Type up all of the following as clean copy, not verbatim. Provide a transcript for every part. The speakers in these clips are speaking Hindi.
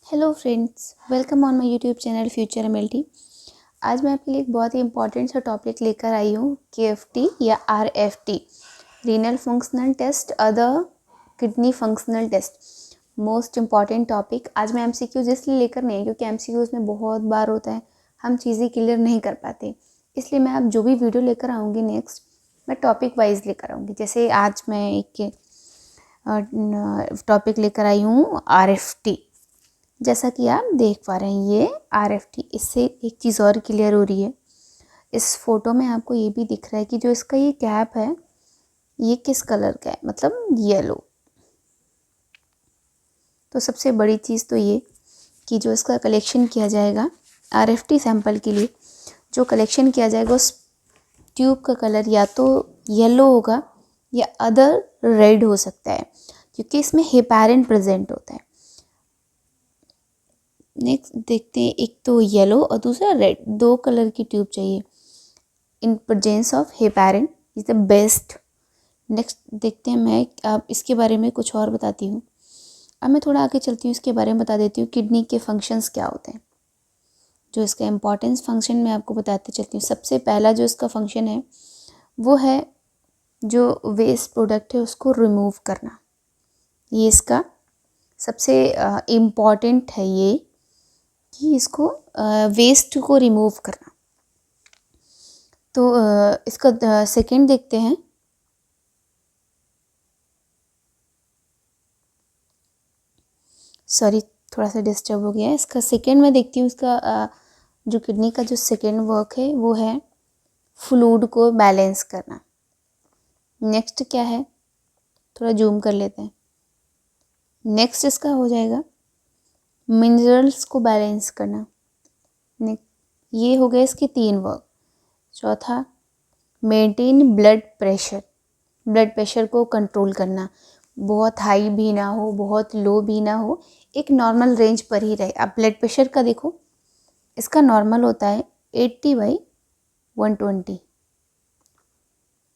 Hello friends, welcome on my YouTube channel future MLT. आज मैं आपके लिए एक बहुत ही इंपॉर्टेंट सा टॉपिक लेकर आई हूँ, केएफटी या RFT, renal functional test, other kidney functional test. Most important topic. आज मैं एमसीक्यूज इसलिए लेकर नहीं आई क्योंकि एमसीक्यूज में बहुत बार होता है हम चीज़ें क्लियर नहीं कर पाते, इसलिए मैं अब जो भी वीडियो लेकर आऊँगी नेक्स्ट मैं टॉपिक वाइज लेकर आऊँगी। जैसे आज मैं एक टॉपिक लेकर आई हूँ आरएफटी। जैसा कि आप देख पा रहे हैं ये आरएफटी। इससे एक चीज़ और क्लियर हो रही है, इस फोटो में आपको ये भी दिख रहा है कि जो इसका ये कैप है ये किस कलर का है, मतलब येलो। तो सबसे बड़ी चीज़ तो ये कि जो इसका कलेक्शन किया जाएगा आरएफटी सैंपल के लिए, जो कलेक्शन किया जाएगा उस ट्यूब का कलर या तो येलो होगा या अदर रेड हो सकता है, क्योंकि इसमें हेपारिन प्रेजेंट होता है। नेक्स्ट देखते हैं, एक तो येलो और दूसरा रेड, दो कलर की ट्यूब चाहिए in presence of heparin is the best. Next देखते हैं, मैं आप इसके बारे में कुछ और बताती हूँ। अब मैं थोड़ा आगे चलती हूँ, इसके बारे में बता देती हूँ किडनी के फंक्शंस क्या होते हैं, जो इसका इम्पॉर्टेंस फंक्शन मैं आपको बताते चलती हूँ। सबसे पहला जो इसका फंक्शन है वो है जो वेस्ट प्रोडक्ट है उसको रिमूव करना। ये इसका सबसे इम्पॉर्टेंट है, ये कि इसको वेस्ट को रिमूव करना। तो इसका सेकंड देखते हैं। सॉरी, थोड़ा सा डिस्टर्ब हो गया है। इसका सेकंड मैं देखती हूँ, इसका जो किडनी का जो सेकंड वर्क है वो है फ्लूइड को बैलेंस करना। नेक्स्ट क्या है, थोड़ा जूम कर लेते हैं। नेक्स्ट इसका हो जाएगा मिनरल्स को बैलेंस करना। ये हो गए इसके 3 वर्क। चौथा, maintain blood pressure, blood pressure को कंट्रोल करना, बहुत हाई भी ना हो बहुत लो भी ना हो, एक नॉर्मल रेंज पर ही रहे। अब ब्लड प्रेशर का देखो, इसका नॉर्मल होता है 80/120,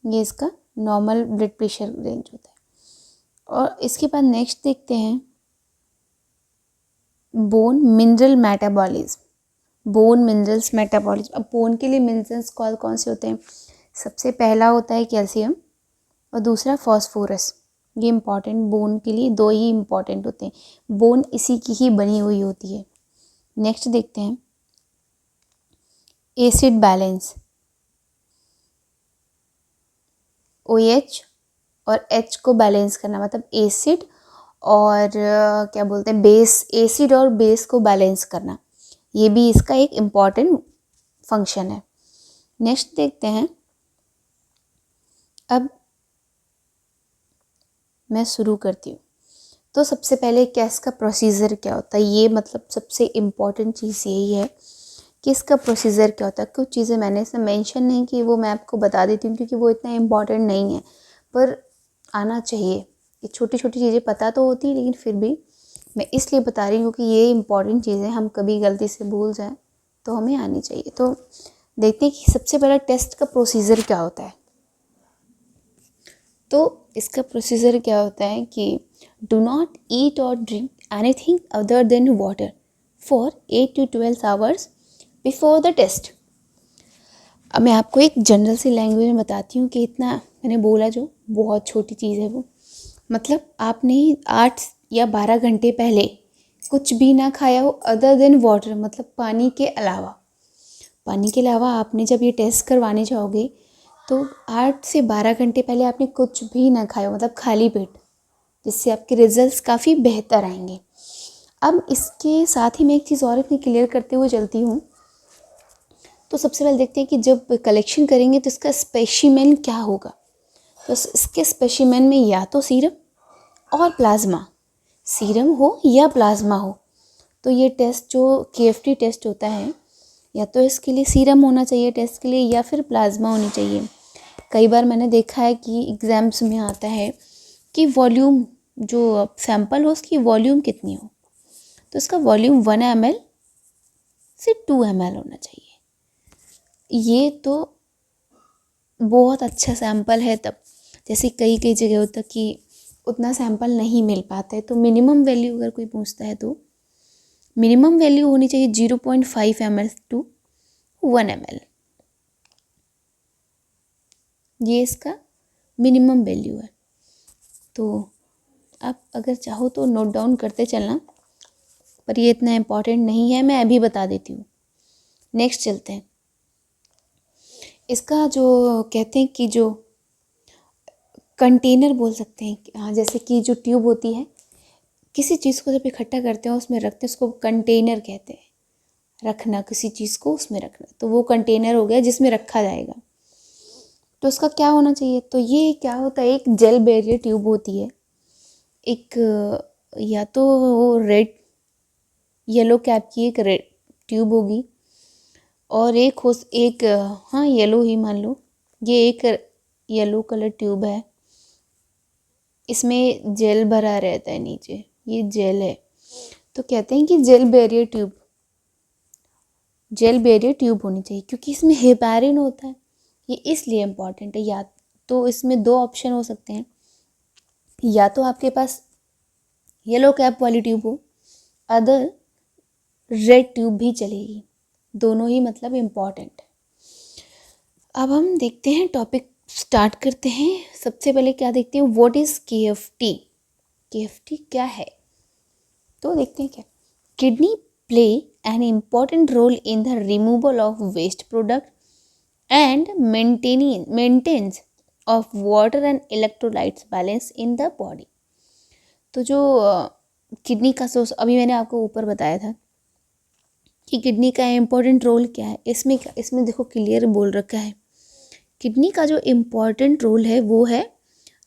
ये इसका नॉर्मल ब्लड प्रेशर रेंज होता है। और इसके बाद नेक्स्ट देखते हैं bone mineral metabolism, bone minerals metabolism. अब बोन के लिए मिनरल्स कौन कौन से होते हैं, सबसे पहला होता है कैल्शियम और दूसरा फॉस्फोरस। ये इम्पॉर्टेंट, बोन के लिए 2 ही इम्पॉर्टेंट होते हैं, बोन इसी की ही बनी हुई होती है। नेक्स्ट देखते हैं एसिड बैलेंस, OH और H को बैलेंस करना, मतलब एसिड और क्या बोलते हैं बेस, एसिड और बेस को बैलेंस करना, ये भी इसका एक इम्पॉर्टेंट फंक्शन है। नेक्स्ट देखते हैं, अब मैं शुरू करती हूँ। तो सबसे पहले क्या इसका प्रोसीजर क्या होता है, ये मतलब सबसे इम्पॉर्टेंट चीज़ यही है कि इसका प्रोसीजर क्या होता है। कुछ चीज़ें मैंने इसमें मेंशन नहीं की, वो मैं आपको बता देती हूँ क्योंकि वो इतना इम्पॉर्टेंट नहीं है, पर आना चाहिए। ये छोटी छोटी चीज़ें पता तो होती है लेकिन फिर भी मैं इसलिए बता रही हूँ कि ये इम्पॉर्टेंट चीज़ें हम कभी गलती से भूल जाएँ तो हमें आनी चाहिए। तो देखते हैं कि सबसे पहला टेस्ट का प्रोसीजर क्या होता है। तो इसका प्रोसीजर क्या होता है कि डू नॉट ईट और drink anything other than water for 8 to 12 hours before the test. अब मैं आपको एक जनरल सी लैंग्वेज में बताती हूँ कि इतना मैंने बोला जो बहुत छोटी चीज़ है वो, मतलब आपने 8 या 12 घंटे पहले कुछ भी ना खाया हो अदर देन वाटर, मतलब पानी के अलावा। पानी के अलावा आपने जब ये टेस्ट करवाने जाओगे तो 8 से 12 घंटे पहले आपने कुछ भी ना खाया हो, मतलब खाली पेट, जिससे आपके रिजल्ट्स काफ़ी बेहतर आएंगे। अब इसके साथ ही मैं एक चीज़ और अपनी क्लियर करते हुए चलती हूँ। तो सबसे पहले देखते हैं कि जब कलेक्शन करेंगे तो इसका स्पेसिमेन क्या होगा। तो इसके स्पेसिमेन में या तो सीरम और प्लाज्मा, सीरम हो या प्लाज्मा हो। तो ये टेस्ट जो केएफटी टेस्ट होता है, या तो इसके लिए सीरम होना चाहिए टेस्ट के लिए या फिर प्लाज्मा होनी चाहिए। कई बार मैंने देखा है कि एग्ज़ाम्स में आता है कि वॉल्यूम, जो सैंपल हो उसकी वॉल्यूम कितनी हो, तो इसका वॉल्यूम 1 ml से 2 ml होना चाहिए। ये तो बहुत अच्छा सैंपल है। तब जैसे कई कई जगह होता कि उतना सैंपल नहीं मिल पाता है, तो मिनिमम वैल्यू अगर कोई पूछता है तो मिनिमम वैल्यू होनी चाहिए 0.5 ml टू 1 ml, ये इसका मिनिमम वैल्यू है। तो आप अगर चाहो तो नोट डाउन करते चलना, पर ये इतना इम्पॉर्टेंट नहीं है, मैं अभी बता देती हूँ। नेक्स्ट चलते हैं। इसका जो कहते हैं कि जो कंटेनर बोल सकते हैं, हाँ, जैसे कि जो ट्यूब होती है, किसी चीज़ को जब इकट्ठा करते हैं उसमें रखते हैं, उसको कंटेनर कहते हैं। रखना, किसी चीज़ को उसमें रखना, तो वो कंटेनर हो गया जिसमें रखा जाएगा। तो उसका क्या होना चाहिए, तो ये क्या होता है, एक जेल बैरियर ट्यूब होती है, एक या तो वो रेड येलो कैप की एक रेड ट्यूब होगी, और एक हाँ येलो ही मान लो, ये एक येलो कलर ट्यूब है, इसमें जेल भरा रहता है नीचे, ये जेल है। तो कहते हैं कि जेल बैरियर ट्यूब होनी चाहिए, क्योंकि इसमें हेपारिन होता है। ये इसलिए इम्पॉर्टेंट है। या तो इसमें दो ऑप्शन हो सकते हैं, या तो आपके पास येलो कैप वाली ट्यूब हो, अदर रेड ट्यूब भी चलेगी, दोनों ही मतलब इम्पॉर्टेंट है। अब हम देखते हैं, टॉपिक स्टार्ट करते हैं। सबसे पहले क्या देखते हैं, व्हाट इज़ KFT। KFT क्या है, तो देखते हैं क्या। Kidney play an important role in the removal of waste product and maintenance of water and electrolytes balance in the body. तो जो किडनी का सोर्स, अभी मैंने आपको ऊपर बताया था कि किडनी का इम्पोर्टेंट रोल क्या है। इसमें देखो क्लियर बोल रखा है, किडनी का जो इम्पोर्टेंट रोल है वो है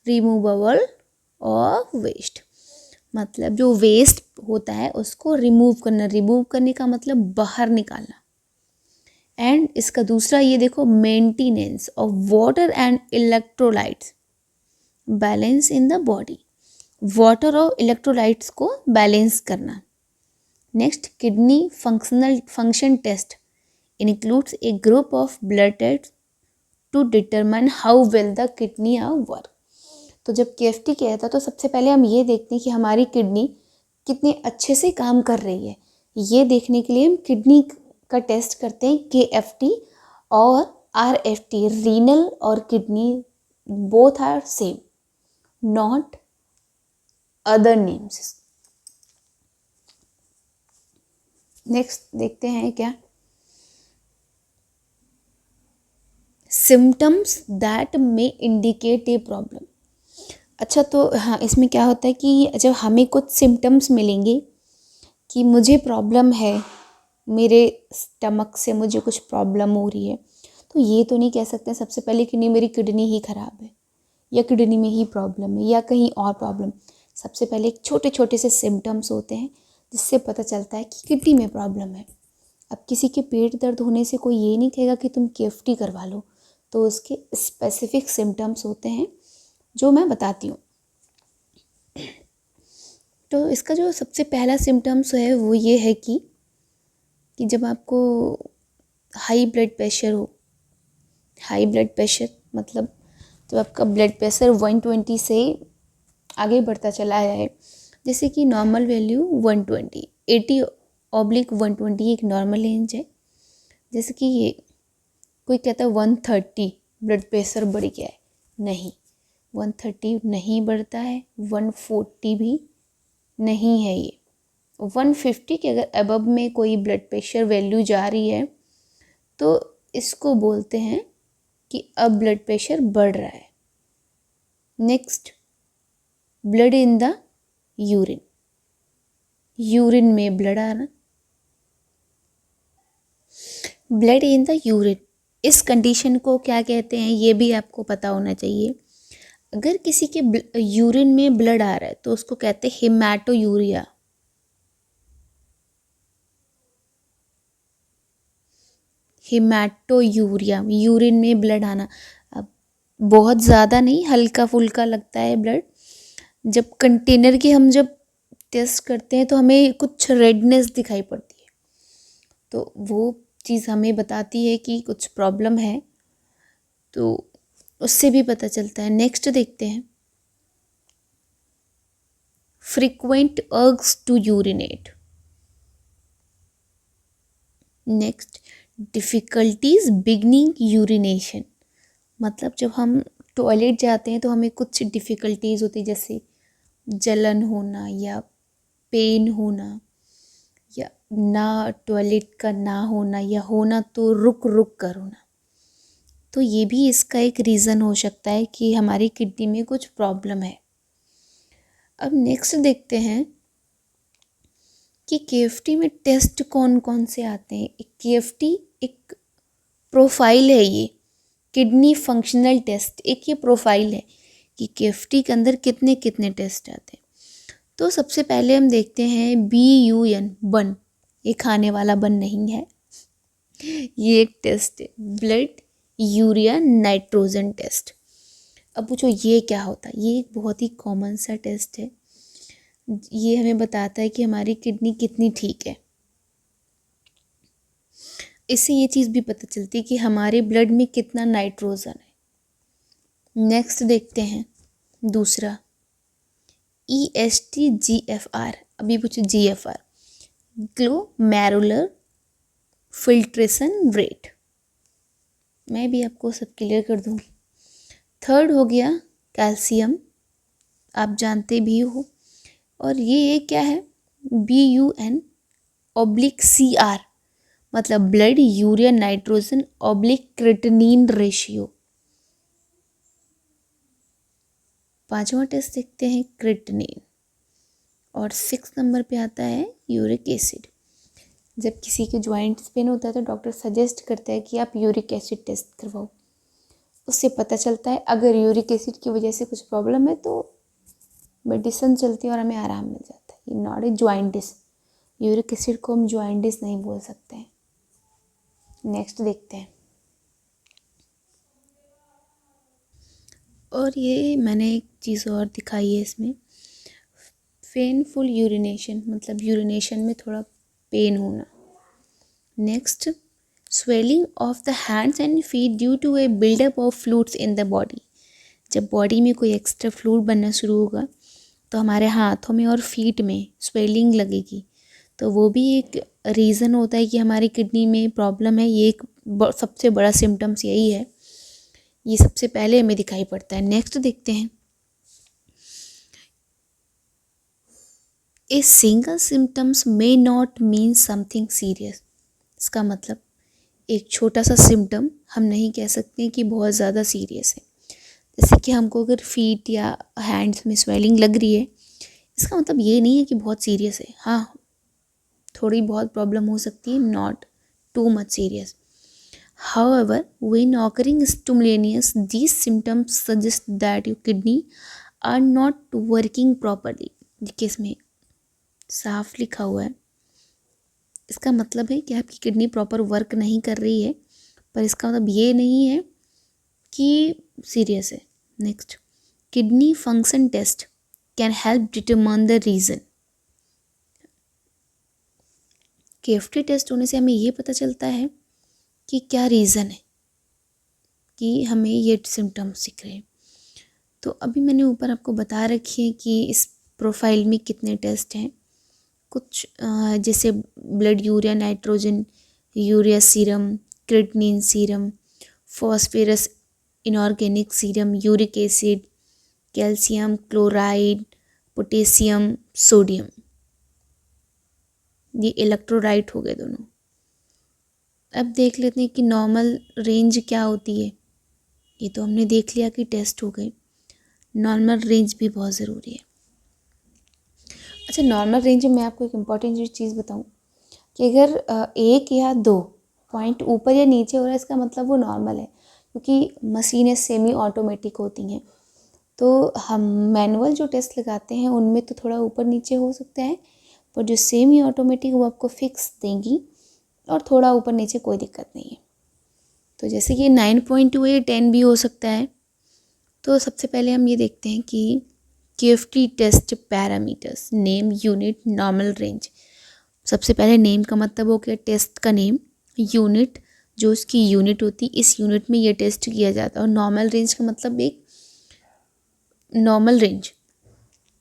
रिमूवल ऑफ वेस्ट, मतलब जो वेस्ट होता है उसको रिमूव करने का मतलब बाहर निकालना। एंड इसका दूसरा ये देखो, maintenance of water and electrolytes balance in the body, water और इलेक्ट्रोलाइट्स को बैलेंस करना। Next, kidney function test includes a group of blood tests to determine how well the kidney are work। तो जब KFT कहता है तो सबसे पहले हम ये देखते हैं कि हमारी किडनी कितने अच्छे से काम कर रही है। ये देखने के लिए हम किडनी का टेस्ट करते हैं, KFT और RFT, रीनल और kidney both are same, not other names. Next देखते हैं क्या, symptoms that may indicate a problem. अच्छा, तो हाँ, इसमें क्या होता है कि जब हमें कुछ सिम्टम्स मिलेंगे कि मुझे प्रॉब्लम है, मेरे स्टमक से मुझे कुछ प्रॉब्लम हो रही है, तो ये तो नहीं कह सकते सबसे पहले कि नहीं मेरी किडनी ही ख़राब है या किडनी में ही प्रॉब्लम है या कहीं और प्रॉब्लम। सबसे पहले छोटे छोटे से सिम्टम्स होते हैं जिससे पता चलता है कि किडनी में प्रॉब्लम है। अब किसी के पेट दर्द होने से कोई ये नहीं कहेगा कि तुम KFT करवा लो, तो उसके स्पेसिफिक सिम्टम्स होते हैं जो मैं बताती हूँ। तो इसका जो सबसे पहला सिम्टम्स है वो ये है कि जब आपको हाई ब्लड प्रेशर हो, हाई ब्लड प्रेशर मतलब जब आपका ब्लड प्रेशर 120 से आगे बढ़ता चला है, जैसे कि नॉर्मल वैल्यू 120, 80/120 एक नॉर्मल रेंज है। जैसे कि ये कोई कहता है 130 ब्लड प्रेशर बढ़ गया है, नहीं, 130 नहीं बढ़ता है, 140 भी नहीं है। ये 150 के अगर अबव में कोई ब्लड प्रेशर वैल्यू जा रही है तो इसको बोलते हैं कि अब ब्लड प्रेशर बढ़ रहा है। Next, blood in the urine, urine में ब्लड आना, ब्लड इन द यूरिन, इस कंडीशन को क्या कहते हैं ये भी आपको पता होना चाहिए। अगर किसी के यूरिन में ब्लड आ रहा है तो उसको कहते हैं हेमाटोयूरिया। हेमाटोयूरिया, यूरिन में ब्लड आना। अब बहुत ज़्यादा नहीं, हल्का फुल्का लगता है ब्लड। जब कंटेनर की हम जब टेस्ट करते हैं तो हमें कुछ रेडनेस दिखाई पड़ती है, तो वो चीज़ हमें बताती है कि कुछ प्रॉब्लम है, तो उससे भी पता चलता है। नेक्स्ट देखते हैं, frequent urges to urinate, next, difficulties beginning urination, मतलब जब हम टॉयलेट जाते हैं तो हमें कुछ डिफ़िकल्टीज होती है, जैसे जलन होना या पेन होना या ना टॉयलेट का ना होना या होना तो रुक रुक कर होना। तो ये भी इसका एक रीज़न हो सकता है कि हमारी किडनी में कुछ प्रॉब्लम है। अब नेक्स्ट देखते हैं कि केएफटी में टेस्ट कौन कौन से आते हैं। एक केएफटी एक प्रोफाइल है, ये किडनी फंक्शनल टेस्ट एक ये प्रोफाइल है कि केएफटी के अंदर कितने कितने टेस्ट आते हैं। तो सबसे पहले हम देखते हैं BUN, बन, ये खाने वाला बन नहीं है, ये एक टेस्ट है, ब्लड यूरिया नाइट्रोजन टेस्ट। अब पूछो ये क्या होता है। ये एक बहुत ही कॉमन सा टेस्ट है, ये हमें बताता है कि हमारी किडनी कितनी ठीक है। इससे ये चीज़ भी पता चलती है कि हमारे ब्लड में कितना नाइट्रोजन है। नेक्स्ट देखते हैं दूसरा ESTGFR, अभी पूछो GFR, ग्लोमेरुलर फिल्ट्रेशन रेट, मैं भी आपको सब क्लियर कर दूँगी। थर्ड हो गया कैल्शियम, आप जानते भी हो। और ये क्या है, BUN/CR, मतलब blood urea nitrogen creatinine ratio. पांचवा टेस्ट देखते हैं क्रिएटिनिन। और 6 नंबर पे आता है यूरिक एसिड। जब किसी के जॉइंट्स पेन होता है तो डॉक्टर सजेस्ट करता है कि आप यूरिक एसिड टेस्ट करवाओ, उससे पता चलता है अगर यूरिक एसिड की वजह से कुछ प्रॉब्लम है तो मेडिसिन चलती है और हमें आराम मिल जाता है। ये not a jaundice, uric acid को हम जॉइंटिस नहीं बोल सकते हैं। नेक्स्ट देखते हैं, और ये मैंने एक चीज़ और दिखाई है इसमें, पेनफुल यूरिनेशन, मतलब यूरिनेशन में थोड़ा पेन होना। Next, swelling of the hands and feet due to a buildup of fluids in the body, जब बॉडी में कोई एक्स्ट्रा फ्लूइड बनना शुरू होगा तो हमारे हाथों में और फीट में स्वेलिंग लगेगी, तो वो भी एक रीज़न होता है कि हमारी किडनी में प्रॉब्लम है। ये एक सबसे बड़ा सिम्टम्स यही है, ये सबसे पहले हमें दिखाई पड़ता है। नेक्स्ट देखते हैं, a single symptoms may not mean something serious, इसका मतलब एक छोटा सा सिम्टम हम नहीं कह सकते कि बहुत ज़्यादा सीरियस है। जैसे कि हमको अगर फीट या हैंड्स में स्वेलिंग लग रही है, इसका मतलब ये नहीं है कि बहुत सीरियस है। हाँ, थोड़ी बहुत प्रॉब्लम हो सकती है, not too much serious. However, when occurring simultaneous, these symptoms suggest that your kidney are not working properly। देखिए इसमें साफ लिखा हुआ है, इसका मतलब है कि आपकी किडनी प्रॉपर वर्क नहीं कर रही है, पर इसका मतलब ये नहीं है कि सीरियस है। Next, kidney function test can help determine the reason. KFT test होने से हमें ये पता चलता है कि क्या रीज़न है कि हमें ये सिम्टम्स दिख रहे हैं। तो अभी मैंने ऊपर आपको बता रखी है कि इस प्रोफाइल में कितने टेस्ट हैं। कुछ जैसे blood urea nitrogen, urea serum, creatinine serum, phosphorus inorganic serum, uric acid, calcium chloride, potassium, sodium, ये इलेक्ट्रोलाइट हो गए दोनों। अब देख लेते हैं कि नॉर्मल रेंज क्या होती है। ये तो हमने देख लिया कि टेस्ट हो गए, नॉर्मल रेंज भी बहुत ज़रूरी है। अच्छा, नॉर्मल रेंज में मैं आपको एक इम्पॉर्टेंट चीज़ बताऊं कि अगर 1 या 2 पॉइंट ऊपर या नीचे हो रहा है, इसका मतलब वो नॉर्मल है, क्योंकि मशीनें सेमी ऑटोमेटिक होती हैं। तो हम मैनुअल जो टेस्ट लगाते हैं उनमें तो थोड़ा ऊपर नीचे हो सकता है, पर जो सेमी ऑटोमेटिक वो आपको फिक्स देंगी और थोड़ा ऊपर नीचे कोई दिक्कत नहीं है। तो जैसे कि 9.2 है, 10 भी हो सकता है। तो सबसे पहले हम ये देखते हैं कि KFT test parameters, name, unit, normal range. सबसे पहले नेम का मतलब हो गया टेस्ट का नेम, यूनिट जो इसकी यूनिट होती, इस यूनिट में ये टेस्ट किया जाता है, और नॉर्मल रेंज का मतलब एक नॉर्मल रेंज।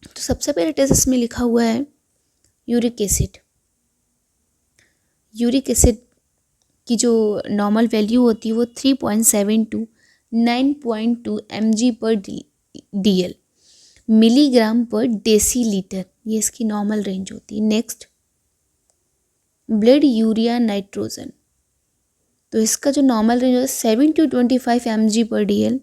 तो सबसे पहले टेस्ट इसमें लिखा हुआ है यूरिक एसिड। यूरिक एसिड की जो नॉर्मल वैल्यू होती है वो 3.7 to 9.2 mg/dl मिलीग्राम पर डेसीलीटर, ये इसकी नॉर्मल रेंज होती है। नेक्स्ट ब्लड यूरिया नाइट्रोजन, तो इसका जो नॉर्मल रेंज है 7 to 25 mg/dl।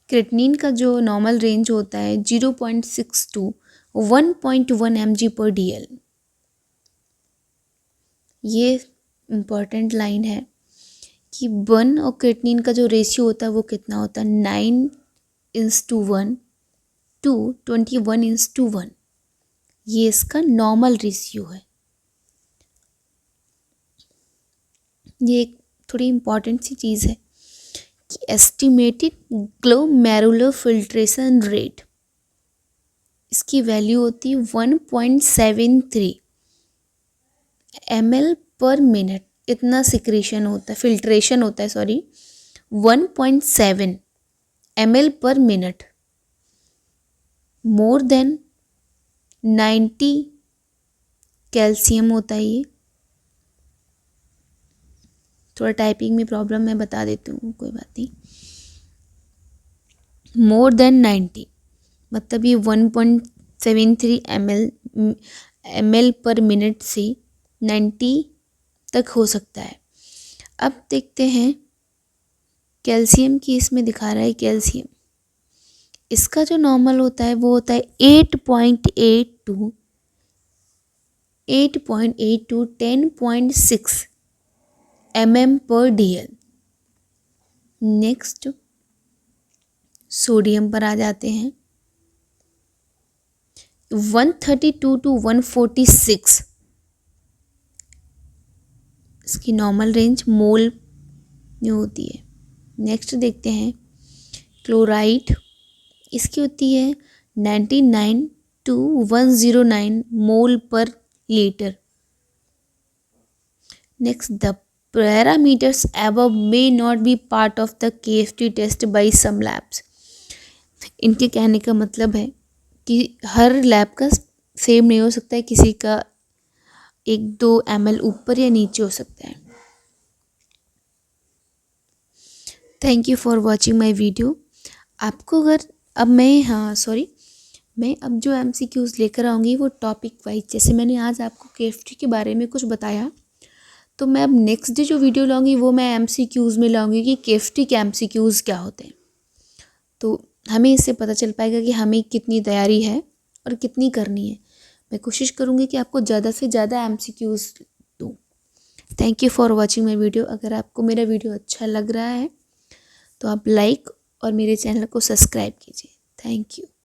क्रेटिनिन का जो नॉर्मल रेंज होता है 0.6 to 1.1 mg/dl। ये इम्पॉर्टेंट लाइन है कि 1 और क्रेटिनिन का जो रेशियो होता है वो कितना होता है, 9:1 to 21:1। ये इसका नॉर्मल रेशियो है। ये एक थोड़ी इम्पॉर्टेंट सी चीज़ है कि एस्टिमेटेड ग्लोमेरुलर फिल्ट्रेशन रेट, इसकी वैल्यू होती है 1.73 ml/min। इतना सिक्रेशन होता है, फिल्ट्रेशन होता है, sorry 1.7 ml/min। More than 90 calcium होता है। ये थोड़ा टाइपिंग में प्रॉब्लम, मैं बता देती हूँ, कोई बात नहीं। मोर देन 90 मतलब ये 1.73 ml/min से 90 तक हो सकता है। अब देखते हैं कैल्शियम की, इसमें दिखा रहा है कैल्शियम, इसका जो नॉर्मल होता है वो होता है 8.8 to 10.6 mm/dl। नेक्स्ट सोडियम पर आ जाते हैं, 132 to 146 इसकी नॉर्मल रेंज मोल में होती है। नेक्स्ट देखते हैं क्लोराइड, इसकी होती है 99 to 109 mol/liter। Next the parameters above may not be part of the KFT test by some labs। इनके कहने का मतलब है कि हर लैब का सेम नहीं हो सकता है, किसी का 1-2 ml ऊपर या नीचे हो सकता है। Thank you for watching my video. आपको अगर अब मैं अब जो MCQs लेकर आऊँगी वो टॉपिक वाइज, जैसे मैंने आज आपको KFT के बारे में कुछ बताया, तो मैं अब नेक्स्ट डे जो वीडियो लाऊंगी वो मैं MCQs में लाऊंगी कि KFT के MCQs क्या होते हैं। तो हमें इससे पता चल पाएगा कि हमें कितनी तैयारी है और कितनी करनी है। मैं कोशिश करूँगी कि आपको ज़्यादा से ज़्यादा MCQs दूँ। Thank you for watching my video. अगर आपको मेरा वीडियो अच्छा लग रहा है तो आप लाइक और मेरे चैनल को सब्सक्राइब कीजिए। Thank you.